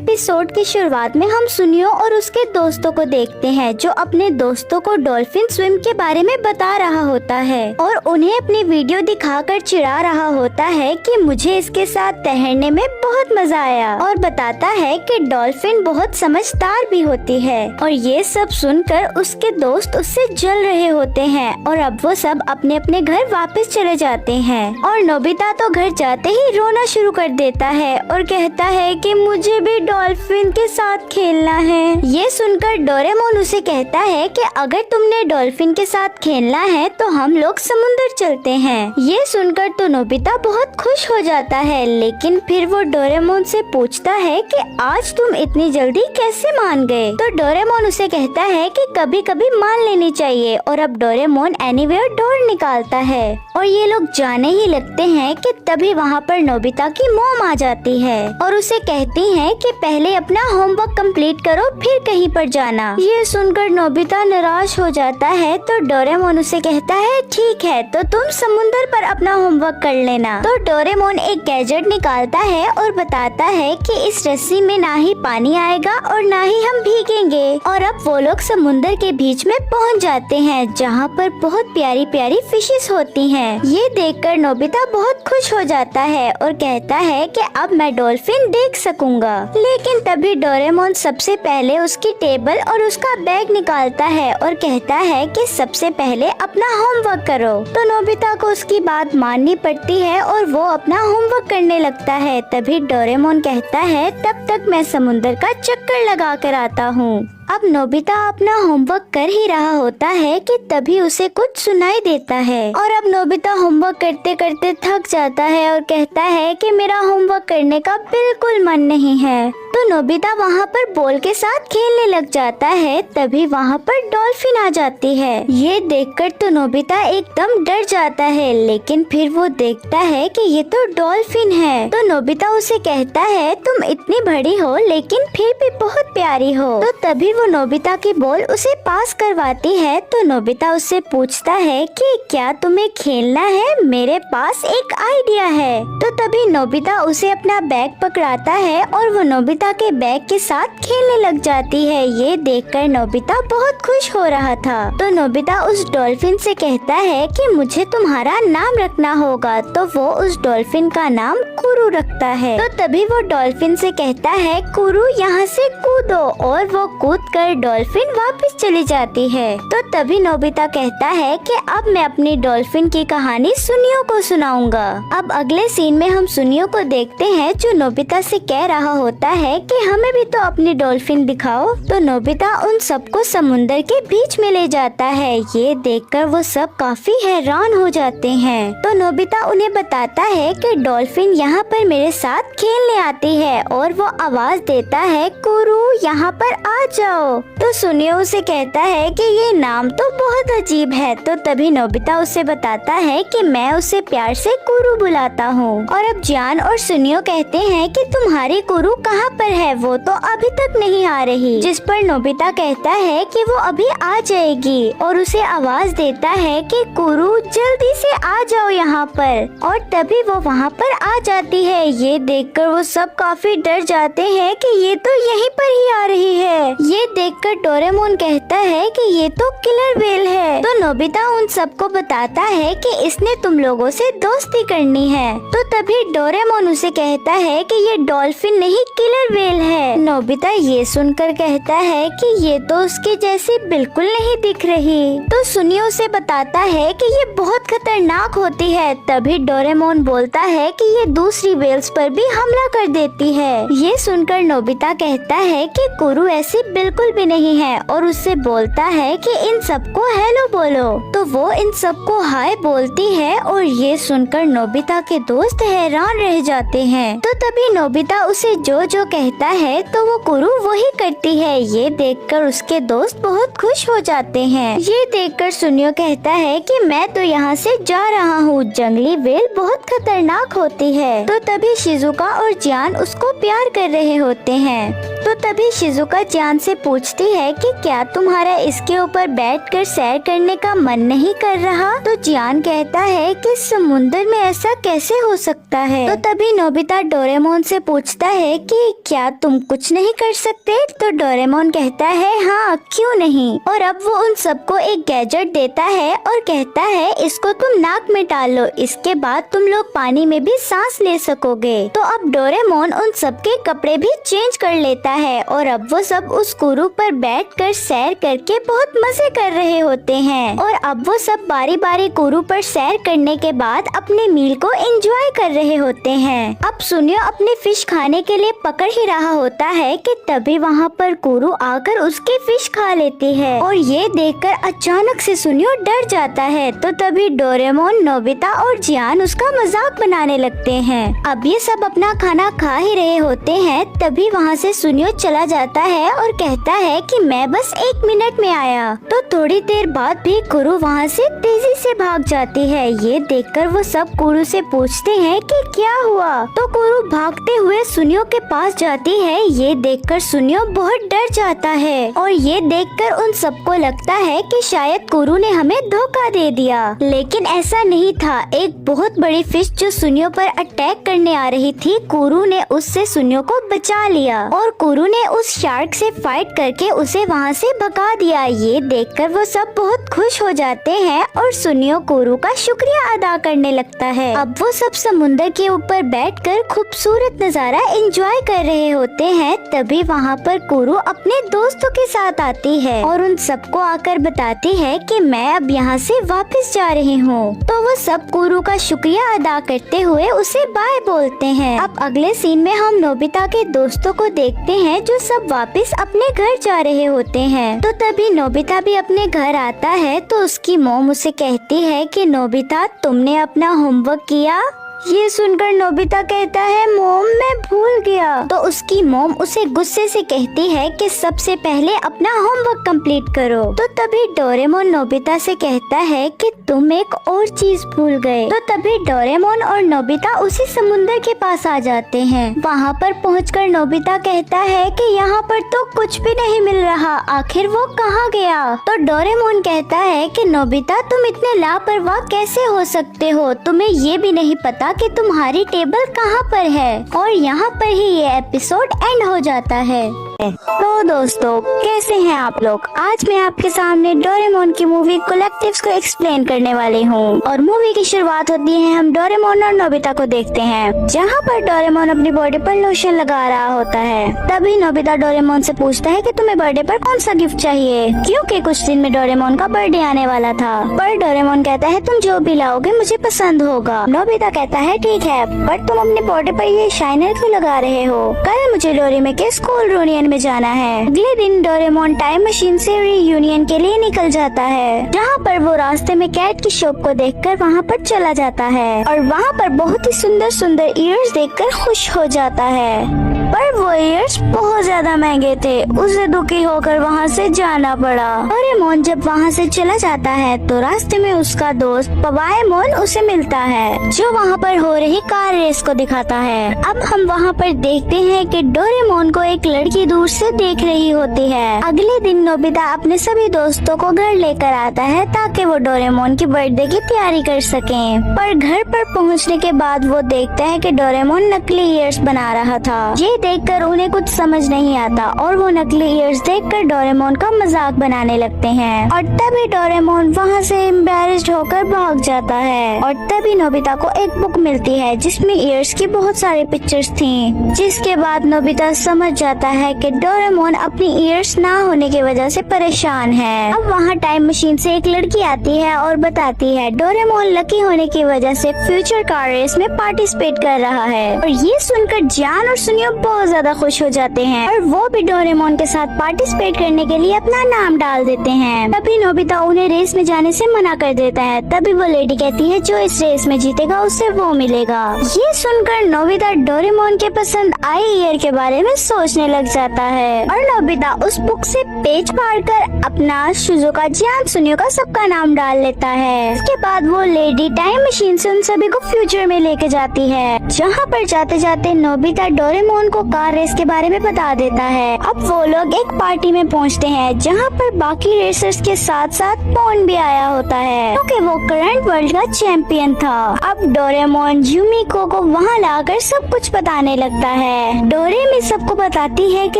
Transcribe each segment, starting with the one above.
Episode की शुरुआत में हम सुनियो और उसके दोस्तों को देखते हैं जो अपने दोस्तों को डॉल्फिन स्विम के बारे में बता रहा होता है और उन्हें अपनी वीडियो दिखाकर चिढ़ा रहा होता है कि मुझे इसके साथ तैरने में बहुत मजा आया और बताता है कि डॉल्फिन बहुत समझदार भी होती है। और ये सब सुनकर उसके दोस्त उससे जल रहे होते हैं और अब वो सब अपने अपने घर वापस चले जाते हैं। और नोबिता तो घर जाते ही रोना शुरू कर देता है और कहता है कि मुझे भी डॉल्फिन के साथ खेलना है। ये सुनकर डोरेमोन उसे कहता है कि अगर तुमने डॉल्फिन के साथ खेलना है तो हम लोग समुंदर चलते हैं। ये सुनकर तो नोबिता बहुत खुश हो जाता है, लेकिन फिर वो डोरेमोन से पूछता है कि आज तुम इतनी जल्दी कैसे मान गए। तो डोरेमोन उसे कहता है कि कभी कभी मान लेनी चाहिए। और अब डोरेमोन एनीवेयर डोर निकालता है और ये लोग जाने ही लगते हैं कि तभी वहाँ पर नोबिता की मॉम आ जाती है और उसे कहती है कि पहले अपना होमवर्क कंप्लीट करो फिर कहीं पर जाना। ये सुनकर नोबिता निराश हो जाता है तो डोरेमोन उसे कहता है ठीक है तो तुम समुंदर पर अपना होमवर्क कर लेना। तो डोरेमोन एक गैजेट निकालता है और बताता है कि इस रस्सी में ना ही पानी आएगा और ना ही हम भीगेंगे। और अब वो लोग समुंदर के बीच में पहुंच जाते हैं जहाँ पर बहुत प्यारी प्यारी फिशेस होती हैं। ये देखकर नोबिता बहुत खुश हो जाता है और कहता है कि अब मैं डॉल्फिन देख सकूंगा। लेकिन तभी डोरेमोन सबसे पहले उसकी टेबल और उसका बैग निकालता है और कहता है कि सबसे पहले अपना होमवर्क करो। तो नोबिता को उसकी बात माननी पड़ती है और वो अपना होमवर्क करने लगता है। तभी डोरेमोन कहता है तब तक मैं समुंदर का चक्कर लगा कर आता हूँ। अब नोबिता अपना होमवर्क कर ही रहा होता है कि तभी उसे कुछ सुनाई देता है और अब नोबिता होमवर्क करते करते थक जाता है और कहता है कि मेरा होमवर्क करने का बिल्कुल मन नहीं है। तो नोबिता वहाँ पर बॉल के साथ खेलने लग जाता है। तभी वहाँ पर डॉल्फिन आ जाती है। ये देखकर तो नोबिता एकदम डर जाता है, लेकिन फिर वो देखता है कि ये तो डॉल्फिन है। तो नोबिता उसे कहता है तुम इतनी बड़ी हो लेकिन फिर भी बहुत प्यारी हो। तो तभी वो नोबिता की बॉल उसे पास करवाती है। तो नोबिता उससे पूछता है कि क्या तुम्हें खेलना है, मेरे पास एक आइडिया है। तो तभी नोबिता उसे अपना बैग पकड़ाता है और वो नोबिता के बैग के साथ खेलने लग जाती है। ये देखकर नोबिता बहुत खुश हो रहा था। तो नोबिता उस डॉल्फिन से कहता है कि मुझे तुम्हारा नाम रखना होगा। तो वो उस डॉल्फिन का नाम कुरू रखता है। तो तभी वो डॉल्फिन से कहता है कुरू यहाँ से कूदो और वो कूद कर डॉल्फिन वापस चली जाती है। तो तभी नोबिता कहता है कि अब मैं अपनी डॉल्फिन की कहानी सुनियो को सुनाऊंगा। अब अगले सीन में हम सुनियो को देखते हैं जो नोबिता से कह रहा होता है कि हमें भी तो अपनी डॉल्फिन दिखाओ। तो नोबिता उन सबको समुंदर के बीच में ले जाता है। ये देखकर वो सब काफी हैरान हो जाते हैं। तो नोबिता उन्हें बताता है कि डॉल्फिन यहाँ पर मेरे साथ खेलने आती है और वो आवाज देता है कुरू यहाँ पर आ जाओ। तो सुनियो उसे कहता है कि ये नाम तो बहुत अजीब है। तो तभी नोबिता उसे बताता है कि मैं उसे प्यार से कुरू बुलाता हूँ। और अब जान और सुनियो कहते हैं कि तुम्हारी कुरू कहाँ पर है, वो तो अभी तक नहीं आ रही। जिस पर नोबिता कहता है कि वो अभी आ जाएगी और उसे आवाज देता है कि कुरू जल्दी से आ जाओ यहाँ पर। और तभी वो वहाँ पर आ जाती है। ये देखकर वो सब काफी डर जाते हैं कि ये तो यहीं पर ही आ रही है। ये देखकर डोरेमोन कहता है कि ये तो किलर व्हेल है। तो नोबिता उन सबको बताता है कि इसने तुम लोगों से दोस्ती करनी है। तो तभी डोरेमोन उसे कहता है कि ये डॉल्फिन नहीं किलर व्हेल है। नोबिता ये सुनकर कहता है कि ये तो उसके जैसी बिल्कुल नहीं दिख रही। तो सुनियो उसे बताता है कि ये बहुत खतरनाक होती है। तभी डोरेमोन बोलता है कि ये दूसरी व्हेल्स पर भी हमला कर देती है। ये सुनकर नोबिता कहता है कि कुरू ऐसी बिल्कुल भी नहीं है और उससे बोलता है कि इन सबको हेलो बोलो। तो वो इन सबको हाय बोलती है और ये सुनकर नोबिता के दोस्त हैरान रह जाते हैं। तो तभी नोबिता उसे जो जो कहता है तो वो कुरू वही करती है। ये देखकर उसके दोस्त बहुत खुश हो जाते हैं। ये देखकर सुनियो कहता है कि मैं तो यहाँ से जा रहा हूँ, जंगली व्हेल बहुत खतरनाक होती है। तो तभी शिजुका और जियान उसको प्यार कर रहे होते हैं। तो तभी शिजुका जियान से पूछती है कि क्या तुम्हारा इसके ऊपर बैठकर सैर करने का मन नहीं कर रहा? तो जियान कहता है कि समुद्र में ऐसा कैसे हो सकता है? तो तभी नोबिता डोरेमोन से पूछता है कि क्या तुम कुछ नहीं कर सकते? तो डोरेमोन कहता है हाँ, क्यों नहीं। और अब वो उन सबको एक गैजेट देता है और कहता है इसको तुम नाक में डाल लो, इसके बाद तुम लोग पानी में भी सांस ले सकोगे। तो अब डोरेमोन उन सबके कपड़े भी चेंज कर लेता है और अब वो सब उस कुरू पर बैठकर सैर करके बहुत मजे कर रहे होते हैं। और अब वो सब बारी बारी कुरू पर सैर करने के बाद अपने मील को एंजॉय कर रहे होते हैं। अब सुनियो अपने फिश खाने के लिए पकड़ ही रहा होता है कि तभी वहाँ पर कुरू आकर उसकी फिश खा लेती है और ये देखकर अचानक से सुनियो डर जाता है। तो तभी डोरेमोन, नोबिता और जियान उसका मजाक बनाने लगते हैं। अब ये सब अपना खाना खा ही रहे होते हैं, तभी वहाँ से सुनियो चला जाता है और कहता है कि मैं बस 1 मिनट में आया। तो थोड़ी देर बाद भी कुरू वहाँ से तेजी से भाग जाती है। ये देखकर वो सब कुरू से पूछते हैं कि क्या हुआ? तो कुरू भागते हुए सुनियो के पास जाती है। ये देखकर सुनियो बहुत डर जाता है और ये देखकर उन सबको लगता है कि शायद कुरू ने हमें धोखा दे दिया, लेकिन ऐसा नहीं था। एक बहुत बड़ी फिश जो सुनियो पर अटैक करने आ रही थी, कुरू ने उससे सुनियो को बचा लिया और कुरू ने उस शार्क से फाइट करके उसे वहाँ से भगा दिया। ये देखकर वो सब बहुत खुश हो जाते हैं और सुनियो कुरू का शुक्रिया अदा करने लगता है। अब वो सब समुद्र के ऊपर बैठकर खूबसूरत नज़ारा एंजॉय कर रहे होते हैं। तभी वहाँ पर कुरू अपने दोस्तों के साथ आती है और उन सबको आकर बताती है कि मैं अब यहाँ से वापस जा रही हूँ। तो वो सब कुरू का शुक्रिया अदा करते हुए उसे बाय बोलते हैं। अब अगले सीन में हम नोबिता के दोस्तों को देखते हैं जो सब वापस अपने घर जा रहे होते हैं। तो तभी नोबिता भी अपने घर आता है तो उसकी मॉम उसे कहती है कि नोबिता, तुमने अपना होमवर्क किया? ये सुनकर नोबिता कहता है मॉम, मैं भूल गया। तो उसकी मॉम उसे गुस्से से कहती है कि सबसे पहले अपना होमवर्क कंप्लीट करो। तो तभी डोरेमोन नोबिता से कहता है कि तुम एक और चीज भूल गए। तो तभी डोरेमोन और नोबिता उसी समुद्र के पास आ जाते हैं। वहाँ पर पहुंचकर नोबिता कहता है कि यहाँ पर तो कुछ भी नहीं मिल रहा, आखिर वो कहाँ गया? तो डोरेमोन कहता है कि नोबिता, तुम इतने लापरवाह कैसे हो सकते हो? तुम्हें ये भी नहीं पता कि तुम्हारी टेबल कहाँ पर है? और यहाँ पर ही ये एपिसोड एंड हो जाता है। तो दोस्तों, कैसे हैं आप लोग? आज मैं आपके सामने डोरेमोन की मूवी कलेक्टिव्स को एक्सप्लेन करने वाली हूँ। और मूवी की शुरुआत होती है, हम डोरेमोन और नोबिता को देखते हैं जहाँ पर डोरेमोन अपनी बॉडी पर लोशन लगा रहा होता है। तभी नोबिता डोरेमोन से पूछता है कि तुम्हें बर्थडे पर कौन सा गिफ्ट चाहिए, क्योंकि कुछ दिन में डोरेमोन का बर्थडे आने वाला था। पर डोरेमोन कहता है तुम जो भी लाओगे मुझे पसंद होगा। नोबिता कहता है ठीक है, पर तुम अपने बॉडी पर ये शाइनर क्यों लगा रहे हो? कल मुझे डोरेमोन के स्कूल रियूनियन में जाना है। अगले दिन डोरेमोन टाइम मशीन से रियूनियन के लिए निकल जाता है, जहाँ पर वो रास्ते में कैट की शॉप को देखकर वहाँ पर चला जाता है और वहाँ पर बहुत ही सुंदर सुंदर ईयर्स देखकर खुश हो जाता है। पर वो ईयर्स बहुत ज्यादा महंगे थे, उसे दुखी होकर वहाँ से जाना पड़ा। डोरेमोन जब वहाँ से चला जाता है तो रास्ते में उसका दोस्त पवाएमोन उसे मिलता है, जो वहाँ पर हो रही कार रेस को दिखाता है। अब हम वहाँ पर देखते हैं कि डोरेमोन को एक लड़की दूर से देख रही होती है। अगले दिन नोबिता अपने सभी दोस्तों को घर लेकर आता है ताकि वो डोरेमोन की बर्थडे की तैयारी कर सकें। पर घर पर पहुँचने के बाद वो देखता है कि डोरेमोन नकली ईयर्स बना रहा था। ये देखकर उन्हें कुछ समझ नहीं आता और वो नकली ईयर्स देखकर डोरेमोन का मजाक बनाने लगते हैं। और तभी डोरेमोन वहाँ से एम्बैरेस्ड होकर भाग जाता है। और तभी नोबिता को एक बुक मिलती है जिसमें ईयर्स की बहुत सारी पिक्चर्स थी, जिसके बाद नोबिता समझ जाता है कि डोरेमोन अपनी ईयर्स ना होने की वजह से परेशान है। अब वहाँ टाइम मशीन से एक लड़की आती है और बताती है डोरेमोन लकी होने की वजह से फ्यूचर कार रेस में पार्टिसिपेट कर रहा है। और ये सुनकर जियान और सुनियो बहुत ज्यादा खुश हो जाते हैं और वो भी डोरेमोन के साथ पार्टिसिपेट करने के लिए अपना नाम डाल देते हैं। तभी नोबिता उन्हें रेस में जाने से मना कर देता है। तभी वो लेडी कहती है जो इस रेस में जीतेगा उससे वो मिलेगा। ये सुनकर नोबिता डोरेमोन के पसंद आई ईयर के बारे में सोचने लग जाता है और नोबिता उस बुक से पेज फाड़कर अपना, शिजुका, जियान, सुनियो का सबका नाम डाल लेता है। इसके बाद वो लेडी टाइम मशीन से उन सभी को फ्यूचर में लेके जाती है, जहाँ पर जाते जाते नोबिता डोरेमोन को कार रेस के बारे में बता देता देता है। अब वो लोग एक पार्टी में पहुंचते हैं जहां पर बाकी रेसर्स के साथ साथ पॉन भी आया होता है क्योंकि वो करंट वर्ल्ड का चैंपियन था। अब डोरेमोन यूमिको को वहां लाकर सब कुछ बताने लगता है। डोरेमी सबको बताती है कि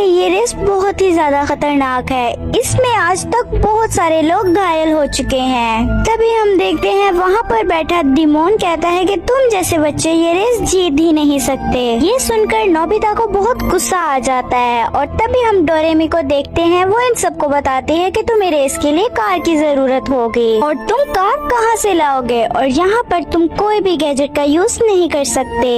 ये रेस बहुत ही ज्यादा खतरनाक है, इसमें आज तक बहुत सारे लोग घायल हो चुके हैं। तभी हम देखते हैं वहाँ पर बैठा डिमोन कहता है कि तुम जैसे बच्चे ये रेस जीत ही नहीं सकते। ये सुनकर नोबिता को बहुत गुस्सा आ जाता है और तभी हम डोरेमी को देखते हैं, वो इन सबको बताती है कि तुम्हें रेस के लिए कार की जरूरत होगी और तुम कार कहाँ से लाओगे और यहाँ पर तुम कोई भी गैजेट का यूज नहीं कर सकते।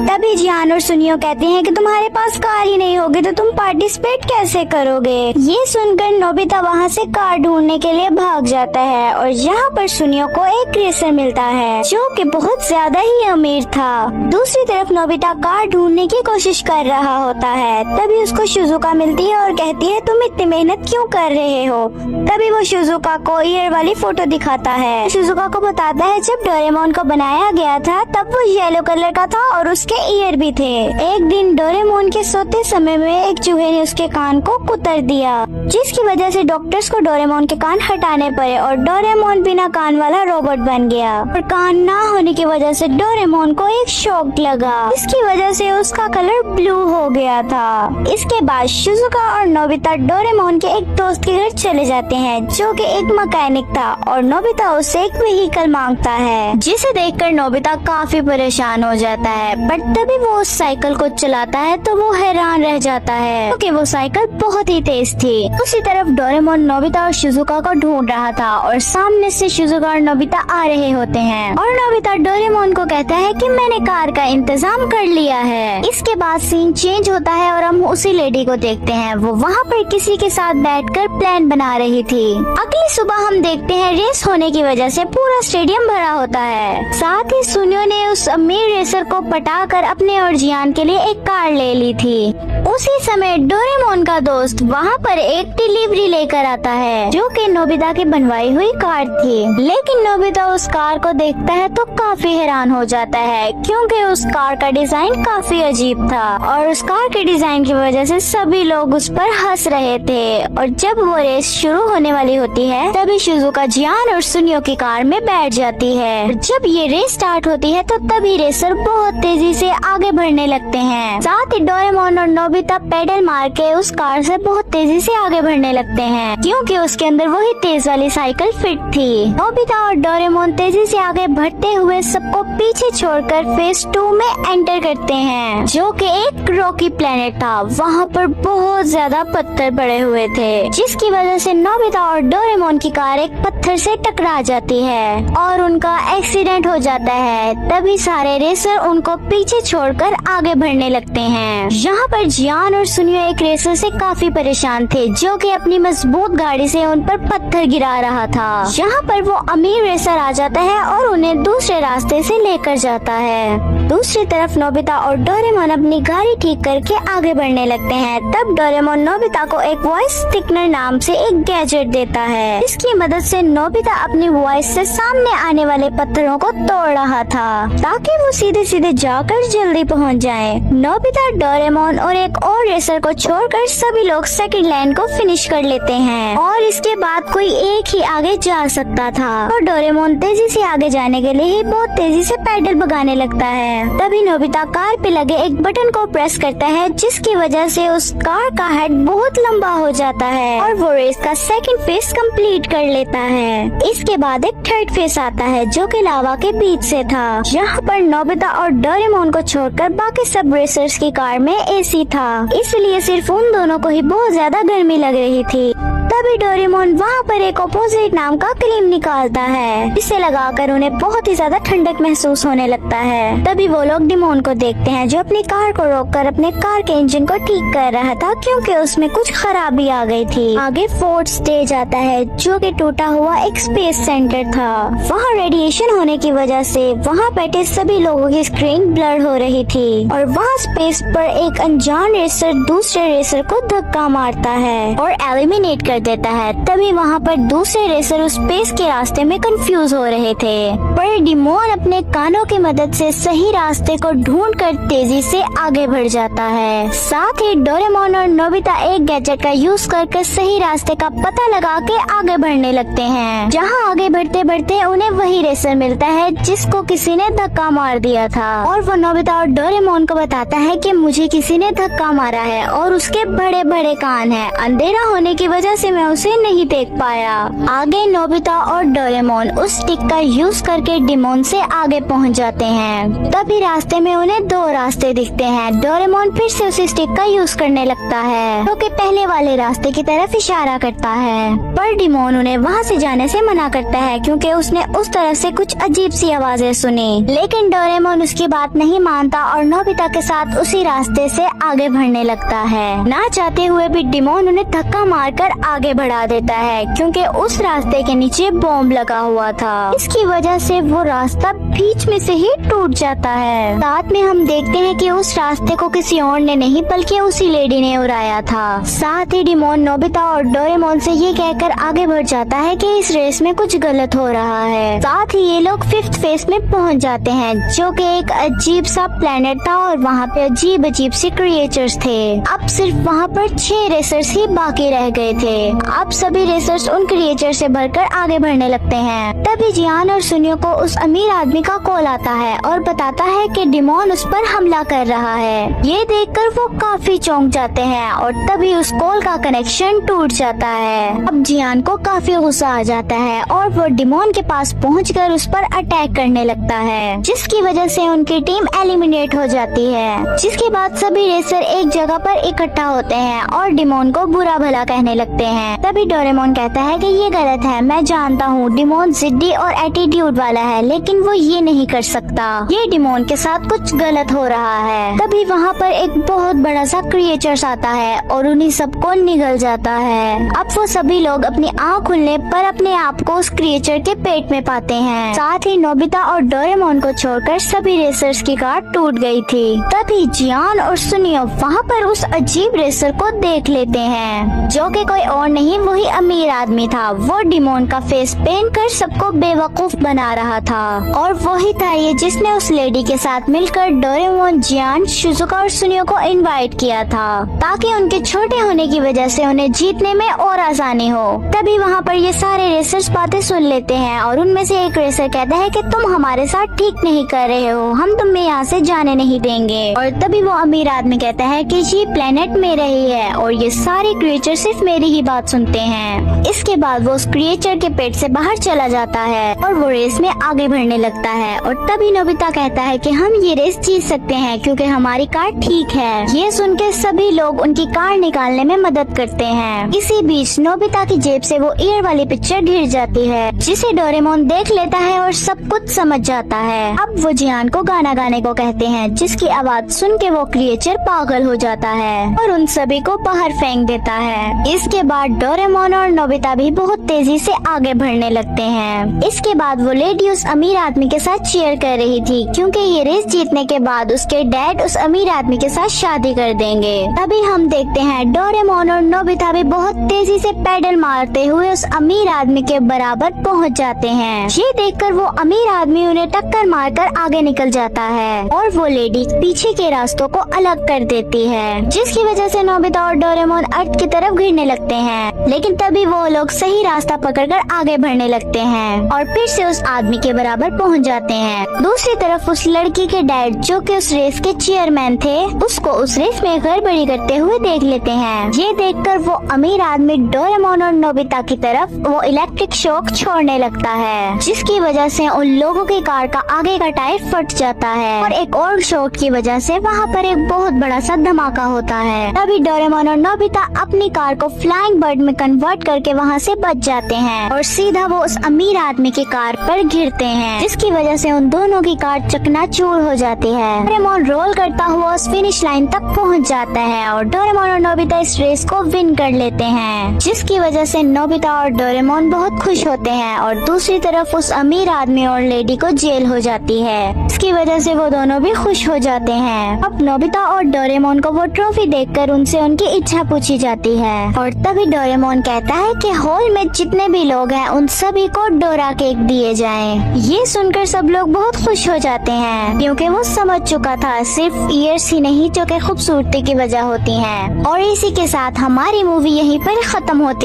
तभी जियान और सुनियो कहते हैं कि तुम्हारे पास कार ही नहीं होगी तो तुम पार्टिसिपेट कैसे करोगे। ये सुनकर नोबिता वहाँ से कार ढूंढने के लिए भाग जाता है और यहाँ पर सुनियो को एक रेसर मिलता है जो कि बहुत ज्यादा ही अमीर था। दूसरी तरफ नोबिता कार ढूंढने की कोशिश कर रहा होता है। तभी उसको शिजुका मिलती है और कहती है तुम इतनी मेहनत क्यों कर रहे हो। तभी वो शिजुका को ईयर वाली फोटो दिखाता है। शिजुका को बताता है जब डोरेमोन को बनाया गया था तब वो येलो कलर का था और उसके ईयर भी थे। एक दिन डोरेमोन के सोते समय में एक चूहे ने उसके कान को कुतर दिया, जिसकी वजह से डॉक्टर्स को डोरेमोन के कान हटाने पड़े और डोरेमोन बिना कान वाला रोबोट बन गया। और कान ना होने की वजह से डोरेमोन को एक शॉक लगा, इसकी वजह से उसका कलर ब्लू हो गया था। इसके बाद शिजुका और नोबिता डोरेमोन के एक दोस्त के घर चले जाते हैं जो कि एक मैकेनिक था और नोबिता उससे एक व्हीकल मांगता है, जिसे देखकर नोबिता काफी परेशान हो जाता है। बट तभी वो उस साइकिल को चलाता है तो वो हैरान रह जाता है क्योंकि वो साइकिल बहुत ही तेज थी। उसी तरफ डोरेमोन नोबिता और शिजुका को ढूंढ रहा था और सामने से शिजुका और नोबिता आ रहे होते हैं और नोबिता डोरेमोन को कहता है कि मैंने कार का इंतजाम कर लिया है। इसके बाद सीन चेंज होता है और हम उसी लेडी को देखते हैं, वो वहाँ पर किसी के साथ बैठकर प्लान बना रही थी। अगली सुबह हम देखते हैं रेस होने की वजह से पूरा स्टेडियम भरा होता है। साथ ही सुनियो ने उस अमीर रेसर को पटाकर अपने और जियान के लिए एक कार ले ली थी। उसी समय डोरेमोन का दोस्त वहाँ पर एक डिलीवरी लेकर आता है जो कि नोबिता की बनवाई हुई कार थी। लेकिन नोबिता उस कार को देखता है तो काफी हैरान हो जाता है क्योंकि उस कार का डिजाइन काफी अजीब था और उस कार के डिजाइन की वजह से सभी लोग उस पर हंस रहे थे। और जब वो रेस शुरू होने वाली होती है तभी शिजुका जियान और सुनियो की कार में बैठ जाती है। जब ये रेस स्टार्ट होती है तो तभी रेसर बहुत तेजी से आगे बढ़ने लगते हैं। साथ ही डोरेमोन और नोबिता पेडल मार के उस कार से बहुत तेजी से आगे बढ़ने लगते हैं क्योंकि उसके अंदर वही तेज वाली साइकिल फिट थी। नोबिता और डोरेमोन तेजी से आगे बढ़ते हुए सबको पीछे छोड़कर फेज 2 में एंटर करते हैं जो कि एक रॉकी प्लेनेट था। वहाँ पर बहुत ज्यादा पत्थर पड़े हुए थे जिसकी वजह से नोबिता और डोरेमोन की कार एक पत्थर से टकरा जाती है और उनका एक्सीडेंट हो जाता है। तभी सारे रेसर उनको पीछे छोड़कर आगे बढ़ने लगते हैं। यहाँ पर जियान और सुनियो एक रेसर से काफी परेशान थे जो कि अपनी मजबूत गाड़ी से उन पर पत्थर गिरा रहा था। यहाँ पर वो अमीर रेसर आ जाता है और उन्हें दूसरे रास्ते से लेकर जाता है। दूसरी तरफ नोबिता और डोरेमोन अपनी गाड़ी ठीक करके आगे बढ़ने लगते हैं। तब डोरेमोन नोबिता को एक वॉइस थिकनर नाम से एक गैजेट देता है, इसकी मदद से नोबिता अपनी वॉइस से सामने आने वाले पत्थरों को तोड़ रहा था ताकि वो सीधे सीधे जाकर जल्दी पहुंच जाए। नोबिता, डोरेमोन और एक और रेसर को छोड़कर सभी लोग सेकंड लाइन को फिनिश कर लेते हैं और इसके बाद कोई एक ही आगे जा सकता था। और डोरेमोन तेजी से आगे जाने के लिए ही बहुत तेजी से पैडल भगाने लगता है। तभी नोबिता कार पे लगे एक बटन को प्रेस करता है जिसकी वजह से उस कार का हेड बहुत लंबा हो जाता है और वो रेस का सेकंड फेस कंप्लीट कर लेता है। इसके बाद एक थर्ड फेस आता है जो कि लावा के बीच से था। यहाँ पर नोबिता और डोरेमोन को छोड़कर बाकी सब रेसर्स की कार में एसी था, इसलिए सिर्फ उन दोनों को ही बहुत ज्यादा गर्मी लग रही थी। तभी डोरेमोन वहाँ पर एक ऑपोजिट नाम का क्रीम निकालता है जिसे लगाकर उन्हें बहुत ही ज्यादा ठंडक महसूस होने लगता है। तभी वो लोग डिमोन को देखते हैं जो अपनी कार को रोककर अपने कार के इंजन को ठीक कर रहा था क्योंकि उसमें कुछ खराबी आ गई थी। आगे फोर्थ स्टेज आता है जो कि टूटा हुआ एक स्पेस सेंटर था। वहाँ रेडिएशन होने की वजह से वहाँ बैठे सभी लोगों की स्क्रीन ब्लर हो रही थी और वहाँ स्पेस पर एक अनजान रेसर दूसरे रेसर को धक्का मारता है और एलिमिनेट कर देता देता है। तभी वहाँ पर दूसरे रेसर उस स्पेस के रास्ते में कंफ्यूज हो रहे थे, पर डिमोन अपने कानों की मदद से सही रास्ते को ढूंढकर तेजी से आगे बढ़ जाता है। साथ ही डोरेमोन और नोबिता एक गैजेट का यूज करके सही रास्ते का पता लगा के आगे बढ़ने लगते हैं। जहाँ आगे बढ़ते बढ़ते उन्हें वही रेसर मिलता है जिसको किसी ने धक्का मार दिया था, और वो नोबिता और डोरेमोन को बताता है कि मुझे किसी ने धक्का मारा है और उसके बड़े बड़े कान हैं। अंधेरा होने की वजह से मैं उसे नहीं देख पाया। आगे नोबिता और डोरेमोन उस स्टिक का यूज करके डिमोन से आगे पहुंच जाते हैं। तभी रास्ते में उन्हें दो रास्ते दिखते हैं। डोरेमोन फिर से उस स्टिक का यूज करने लगता है, जो कि पहले वाले रास्ते की तरफ इशारा करता है, पर डिमोन उन्हें वहाँ से जाने से मना करता है क्योंकि उसने उस तरफ से कुछ अजीब सी आवाजें सुनी। लेकिन डोरेमोन उसकी बात नहीं मानता और नोबिता के साथ उसी रास्ते से आगे बढ़ने लगता है। ना चाहते हुए भी डिमोन उन्हें धक्का मारकर आगे बढ़ा देता है क्योंकि उस रास्ते के नीचे बॉम्ब लगा हुआ था। इसकी वजह से वो रास्ता बीच में से ही टूट जाता है। साथ में हम देखते हैं कि उस रास्ते को किसी और ने नहीं बल्कि उसी लेडी ने उड़ाया था। साथ ही डिमोन नोबिता और डोरेमोन से ये कहकर आगे बढ़ जाता है कि इस रेस में कुछ गलत हो रहा है। साथ ही ये लोग 5th फेस में पहुंच जाते हैं, जो कि एक अजीब सा प्लेनेट था और वहाँ पे अजीब अजीब सी क्रिएचर्स थे। अब सिर्फ वहाँ पर 6 रेसर्स ही बाकी रह गए थे। अब सभी रेसर्स उन क्रिएचर से भरकर आगे बढ़ने लगते हैं। तभी जियान और सुनियो को उस अमीर आदमी का कॉल आता है और बताता है कि डिमोन उस पर हमला कर रहा है। ये देखकर वो काफी चौंक जाते हैं और तभी उस कॉल का कनेक्शन टूट जाता है। अब जियान को काफी गुस्सा आ जाता है और वो डिमोन के पास पहुंचकर उस पर अटैक करने लगता है, जिसकी वजह से उनकी टीम एलिमिनेट हो जाती है। जिसके बाद सभी रेसर एक जगह पर इकट्ठा होते हैं और डिमोन को बुरा भला कहने लगते हैं। तभी डोरेमोन कहता है कि ये गलत है, मैं जानता हूँ डिमोन जिद्दी और एटीट्यूड वाला है, लेकिन वो ये नहीं कर सकता। ये डिमोन के साथ कुछ गलत हो रहा है। तभी वहाँ पर एक बहुत बड़ा सा क्रिएचर्स आता है और उन्हीं सबको निगल जाता है। अब वो सभी लोग अपनी आँख खुलने पर अपने आप को उस क्रिएचर के पेट में पाते हैं। साथ ही नोबिता और डोरेमोन को छोड़कर सभी रेसर्स की कार टूट गई थी। तभी जियान और सुनियो वहाँ पर उस अजीब रेसर को देख लेते हैं, जो कि कोई और नहीं वही अमीर आदमी था। वो डिमोन का फेस पेंट कर सबको बेवकूफ बना रहा था, और वही था ये जिसने उस लेडी के साथ मिलकर डोरेमोन, जियान, शिजुका और सुनियो को इनवाइट किया था, ताकि उनके छोटे होने की वजह से उन्हें जीतने में और आसानी हो। तभी वहाँ पर ये सारे रेसर्स बातें सुन लेते हैं और उनमें से एक रेसर कहता है कि तुम हमारे साथ ठीक नहीं कर रहे हो, हम तुम्हें यहाँ से जाने नहीं देंगे। और तभी वो अमीर आदमी कहता है कि ये प्लेनेट मेरा ही है और ये सारे क्रिएचर सिर्फ मेरी ही बात सुनते हैं। इसके बाद वो उस क्रिएचर के पेट से बाहर चला जाता है और वो रेस में आगे बढ़ने लगता है। और तभी नोबिता कहता है कि हम ये रेस जीत सकते हैं क्योंकि हमारी कार ठीक है। ये सुन के सभी लोग उनकी कार निकालने में मदद करते हैं। इसी बीच नोबिता की जेब से वो ईयर वाली पिक्चर गिर जाती है, जिसे डोरेमोन देख लेता है और सब कुछ समझ जाता है। अब वो जियान को गाना गाने को कहते हैं, जिसकी आवाज सुन के वो क्रिएचर पागल हो जाता है और उन सभी को बाहर फेंक देता है। इसके बाद डोरेमोन और नोबिता भी बहुत तेजी से आगे बढ़ने लगते हैं। इसके बाद वो लेडी उस अमीर आदमी के साथ चीयर कर रही थी क्योंकि ये रेस जीतने के बाद उसके डैड उस अमीर आदमी के साथ शादी कर देंगे। तभी हम देखते हैं डोरेमोन और नोबिता भी बहुत तेजी से पैडल मारते हुए उस अमीर आदमी के बराबर पहुंच जाते हैं। ये देखकर वो अमीर आदमी उन्हें टक्कर मारकर आगे निकल जाता है और वो लेडी पीछे के रास्तों को अलग कर देती है, जिसकी वजह से नोबिता और डोरेमोन अर्थ की तरफ गिरने लगते हैं। लेकिन तभी वो लोग सही रास्ता पकड़कर आगे बढ़ने लगते हैं और फिर से उस आदमी के बराबर पहुंच जाते हैं। दूसरी तरफ उस लड़की के डैड, जो कि उस रेस के चेयरमैन थे, उसको उस रेस में गड़बड़ी करते हुए देख लेते हैं। ये देखकर वो अमीर आदमी डोरेमोन और नोबिता की तरफ वो इलेक्ट्रिक शॉक छोड़ने लगता है, जिसकी वजह से उन लोगों की कार का आगे का टायर फट जाता है और एक और शॉट की वजह से वहाँ पर एक बहुत बड़ा सा धमाका होता है। तभी डोरेमोन और नोबिता अपनी कार को फ्लाइंग बर्ड में कन्वर्ट करके वहाँ से बच जाते हैं और सीधा वो उस अमीर आदमी की कार पर गिरते हैं, जिसकी वजह से उन दोनों की कार चकनाचूर हो जाती है। डोरेमोन रोल करता हुआ उस फिनिश लाइन तक पहुँच जाता है और डोरेमोन और नोबिता इस रेस को विन कर लेते हैं, जिसकी वजह से नोबिता और डोरेमोन बहुत खुश होते हैं। और दूसरी तरफ उस अमीर आदमी और लेडी को जेल हो जाती है, इसकी वजह से वो दोनों भी खुश हो जाते हैं। अब नोबिता और डोरेमोन को वो ट्रॉफी देखकर उनसे उनकी इच्छा पूछी जाती है और तभी डोरेमोन कहता है कि हॉल में जितने भी लोग हैं उन सभी को डोरा केक दिए जाएं। ये सुनकर सब लोग बहुत खुश हो जाते हैं क्योंकि वो समझ चुका था सिर्फ ईयर्स ही नहीं जो कि खूबसूरती की वजह होती हैं। और इसी के साथ हमारी मूवी यहीं पर खत्म होती